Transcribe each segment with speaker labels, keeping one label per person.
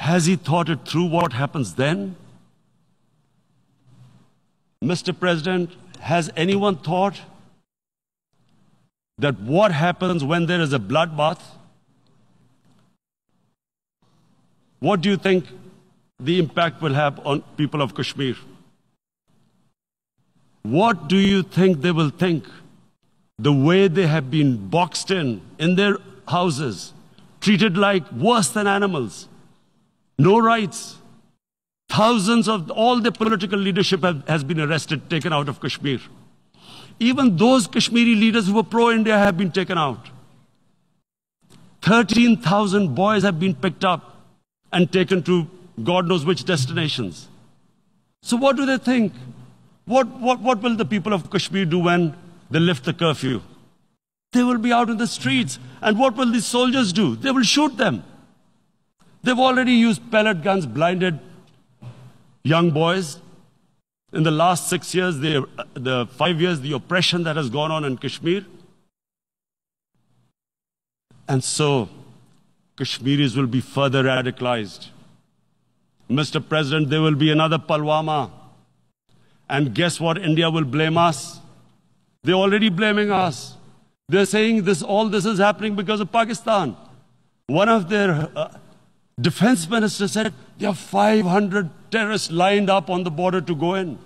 Speaker 1: Has he thought it through what happens then? Mr. President, has anyone thought that what happens when there is a bloodbath? What do you think the impact will have on people of Kashmir? What do you think they will think? The way they have been boxed in their houses, treated like worse than animals, no rights. Thousands of all the political leadership has been arrested, taken out of Kashmir. Even those Kashmiri leaders who were pro-India have been taken out. 13,000 boys have been picked up and taken to God knows which destinations. So what do they think? What will the people of Kashmir do when they lift the curfew? They will be out in the streets. And what will these soldiers do? They will shoot them. They've already used pellet guns, blinded young boys. In the last 6 years, the 5 years, the oppression that has gone on in Kashmir. And so, Kashmiris will be further radicalized. Mr. President, there will be another Pulwama. And guess what? India will blame us. They're already blaming us. They're saying all this is happening because of Pakistan. One of their defense ministers said there are 500 terrorists lined up on the border to go in.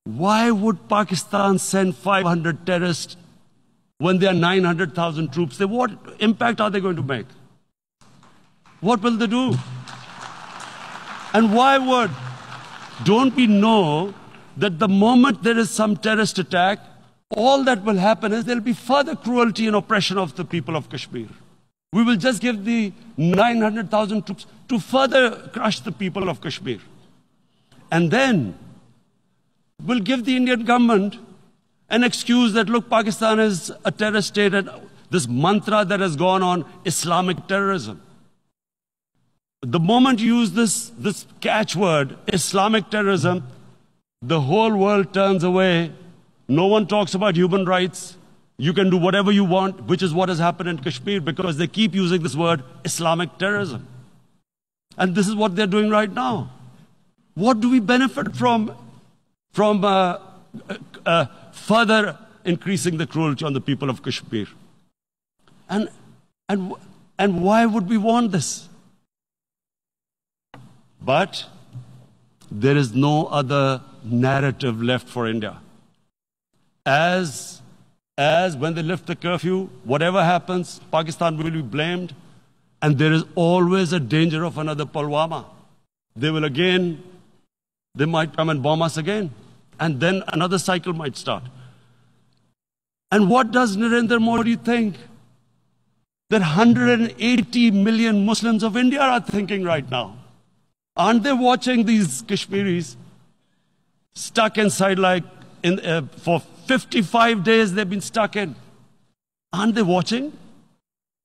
Speaker 1: Why would Pakistan send 500 terrorists when there are 900,000 troops? What impact are they going to make? What will they do? And don't we know that the moment there is some terrorist attack, all that will happen is there will be further cruelty and oppression of the people of Kashmir. We will just give the 900,000 troops to further crush the people of Kashmir. And then we'll give the Indian government an excuse that, look, Pakistan is a terrorist state, and this mantra that has gone on, Islamic terrorism. The moment you use this catchword, Islamic terrorism, the whole world turns away. No one talks about human rights. You can do whatever you want, which is what has happened in Kashmir, because they keep using this word, Islamic terrorism. And this is what they're doing right now. What do we benefit from further increasing the cruelty on the people of Kashmir? And why would we want this? But there is no other narrative left for India. As when they lift the curfew, whatever happens, Pakistan will be blamed, and there is always a danger of another Pulwama. They might come and bomb us again, and then another cycle might start. And what does Narendra Modi think? That 180 million Muslims of India are thinking right now. Aren't they watching these Kashmiris stuck inside for 55 days they've been stuck in? Aren't they watching?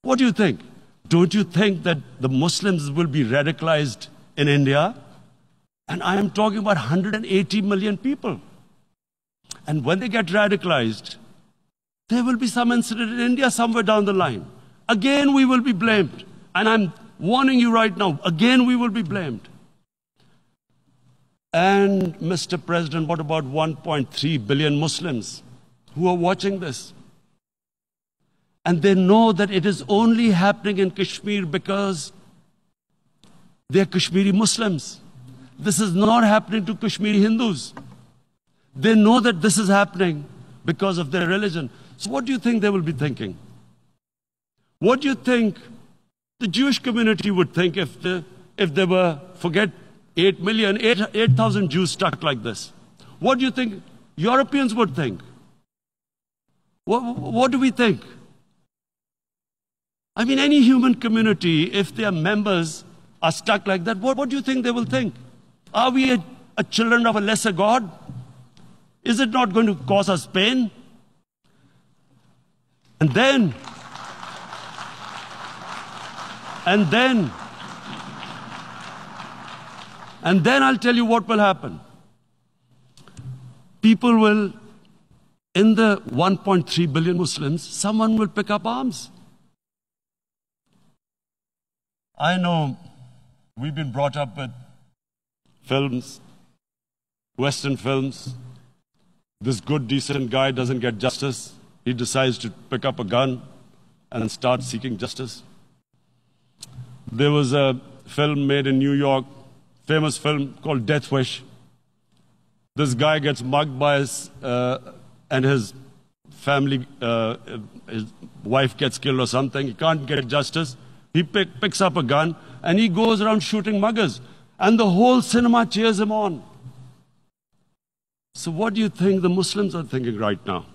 Speaker 1: What do you think? Don't you think that the Muslims will be radicalized in India? And I am talking about 180 million people. And when they get radicalized, there will be some incident in India somewhere down the line. Again, we will be blamed. And I'm warning you right now, again we will be blamed. And Mr. President, what about 1.3 billion Muslims who are watching this? And they know that it is only happening in Kashmir because they're Kashmiri Muslims. This is not happening to Kashmiri Hindus. They know that this is happening because of their religion. So what do you think they will be thinking? What do you think the Jewish community would think if they were, forget 8,000 Jews stuck like this? What do you think Europeans would think? What do we think? I mean, any human community, if their members are stuck like that, what do you think they will think? Are we a children of a lesser God? Is it not going to cause us pain? And then I'll tell you what will happen. People will, in the 1.3 billion Muslims, someone will pick up arms. I know We've been brought up with films, Western films. This good, decent guy doesn't get justice. He decides to pick up a gun and start seeking justice. There was a film made in New York, famous film called Death Wish. This guy gets mugged by and his family, his wife gets killed or something. He can't get justice. He picks up a gun and he goes around shooting muggers. And the whole cinema cheers him on. So what do you think the Muslims are thinking right now?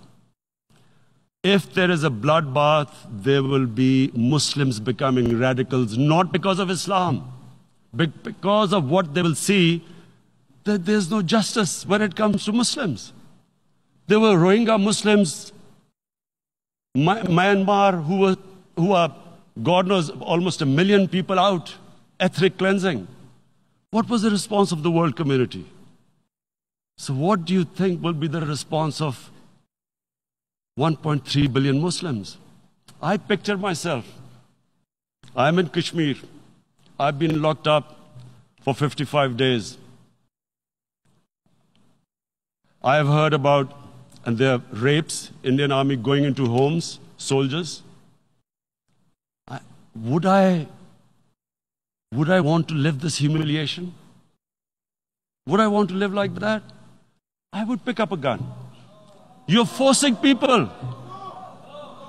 Speaker 1: If there is a bloodbath, there will be Muslims becoming radicals, not because of Islam, but because of what they will see, that there's no justice when it comes to Muslims. There were Rohingya Muslims, Myanmar, who are, God knows, almost 1 million people out, ethnic cleansing. What was the response of the world community? So what do you think will be the response of 1.3 billion Muslims? I picture myself. I'm in Kashmir. I've been locked up for 55 days. I have heard about, and there are rapes, Indian Army going into homes, soldiers. Would I want to live this humiliation? Would I want to live like that? I would pick up a gun. You're forcing people.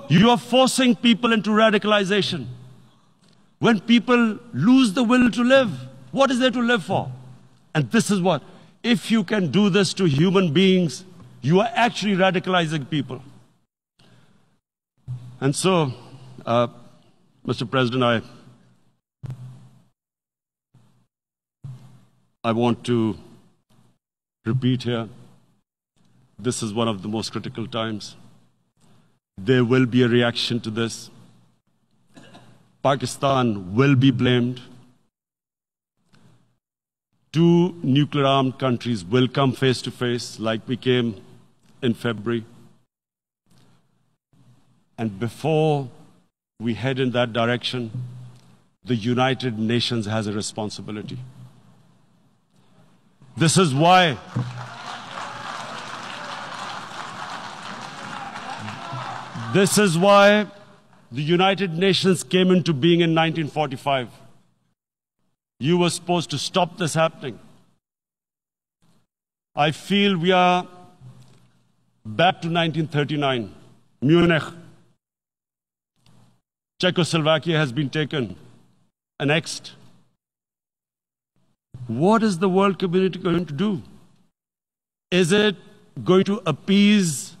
Speaker 1: You are forcing people into radicalization. When people lose the will to live, what is there to live for? And this is what, if you can do this to human beings, you are actually radicalizing people. And so, Mr. President, I want to repeat here, this is one of the most critical times. There will be a reaction to this. Pakistan will be blamed. 2 nuclear-armed countries will come face to face like we came in February. And before we head in that direction, the United Nations has a responsibility. This is why the United Nations came into being in 1945. You were supposed to stop this happening. I feel we are back to 1939. Munich. Czechoslovakia has been taken, annexed. What is the world community going to do? Is it going to appease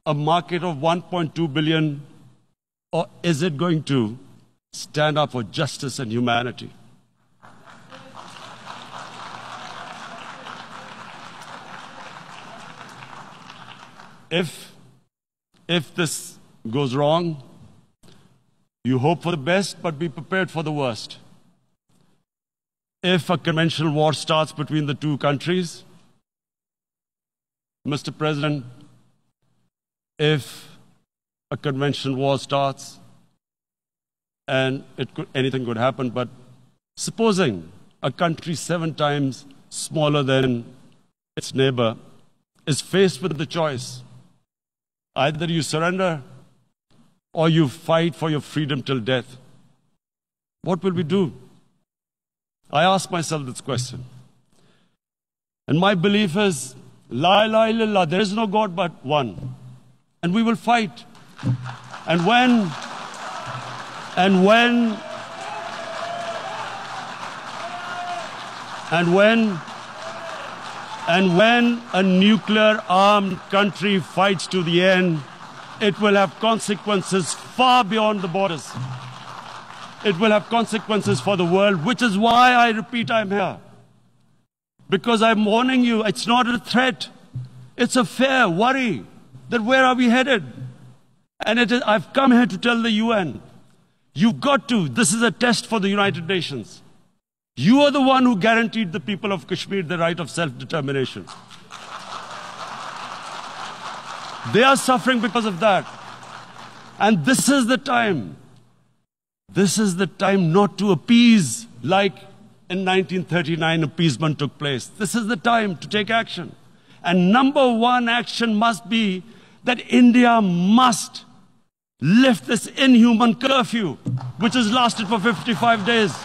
Speaker 1: a market of 1.2 billion, or is it going to stand up for justice and humanity? If this goes wrong, you hope for the best, but be prepared for the worst. If a conventional war starts between the 2 countries, Mr. President, if a conventional war starts, and anything could happen, but supposing a country 7 times smaller than its neighbor is faced with the choice, either you surrender or you fight for your freedom till death, what will we do? I ask myself this question. And my belief is, La ilaha illallah, there is no God but one. And we will fight. And when a nuclear-armed country fights to the end, it will have consequences far beyond the borders. It will have consequences for the world, which is why I repeat I'm here. Because I'm warning you, it's not a threat. It's a fair worry that where are we headed? And I've come here to tell the UN, you've got to, this is a test for the United Nations. You are the one who guaranteed the people of Kashmir the right of self-determination. They are suffering because of that. And this is the time. This is the time not to appease like In 1939, appeasement took place. This is the time to take action. And number one action must be that India must lift this inhuman curfew, which has lasted for 55 days.